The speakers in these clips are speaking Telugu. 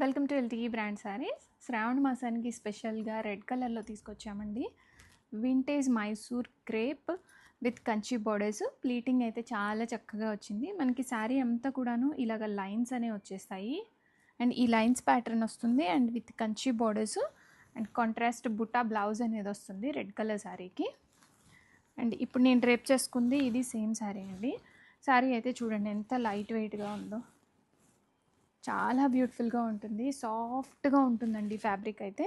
Welcome to LTE brand saris. Shravana మాసానికి స్పెషల్గా రెడ్ కలర్లో తీసుకొచ్చామండి. Vintage Mysore crepe with Kanchi borders. Pleating అయితే చాలా చక్కగా వచ్చింది. మనకి శారీ అంతా కూడాను ఇలాగ లైన్స్ అనేవి వచ్చేస్తాయి. అండ్ ఈ లైన్స్ ప్యాటర్న్ వస్తుంది and with Kanchi borders and contrast బుట్టా బ్లౌజ్ అనేది వస్తుంది రెడ్ కలర్ శారీకి. అండ్ ఇప్పుడు నేను డ్రేప్ చేసుకుంది ఇది సేమ్ శారీ అండి. శారీ అయితే చూడండి ఎంత లైట్ వెయిట్గా ఉందో, చాలా బ్యూటిఫుల్గా ఉంటుంది, సాఫ్ట్గా ఉంటుందండి. ఫ్యాబ్రిక్ అయితే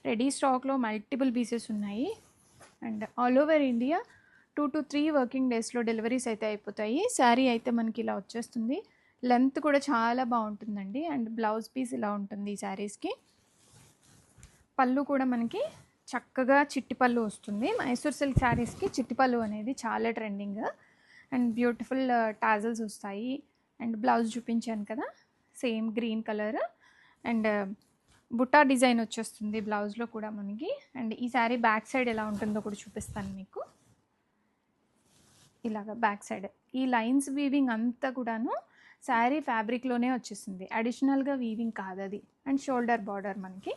రెడీ స్టాక్లో మల్టిపుల్ పీసెస్ ఉన్నాయి and all over India 2 to 3 working డేస్లో డెలివరీస్ అయితే అయిపోతాయి. శారీ అయితే మనకి ఇలా వచ్చేస్తుంది. లెంత్ కూడా చాలా బాగుంటుందండి అండ్ బ్లౌజ్ పీస్ ఇలా ఉంటుంది ఈ శారీస్కి. పళ్ళు కూడా మనకి చక్కగా చిట్టి పళ్ళు వస్తుంది. మైసూర్ సిల్క్ శారీస్కి చిట్టి పళ్ళు అనేది చాలా ట్రెండింగ్ అండ్ బ్యూటిఫుల్ టాజల్స్ వస్తాయి. అండ్ బ్లౌజ్ చూపించాను కదా, సేమ్ గ్రీన్ కలర్ అండ్ బుట్టా డిజైన్ వచ్చేస్తుంది బ్లౌజ్లో కూడా మనకి. అండ్ ఈ శారీ బ్యాక్ సైడ్ ఎలా ఉంటుందో కూడా చూపిస్తాను మీకు. ఇలాగ బ్యాక్ సైడ్ ఈ లైన్స్ వీవింగ్ అంతా కూడాను శారీ ఫ్యాబ్రిక్లోనే వచ్చేసింది, అడిషనల్గా వీవింగ్ కాదు అది. అండ్ షోల్డర్ బార్డర్, మనకి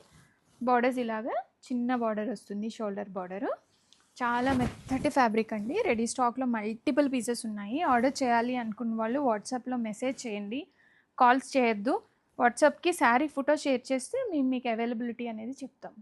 బార్డర్స్ ఇలాగా చిన్న బార్డర్ వస్తుంది, షోల్డర్ బార్డరు. చాలా మెత్తటి ఫ్యాబ్రిక్ అండి. రెడీ స్టాక్లో మల్టిపుల్ పీసెస్ ఉన్నాయి. ఆర్డర్ చేయాలి అనుకున్న వాళ్ళు వాట్సాప్లో మెసేజ్ చేయండి, కాల్స్ చేయొద్దు. వాట్సాప్కి శారీ ఫోటో షేర్ చేస్తే మేము మీకు అవైలబిలిటీ అనేది చెప్తాం.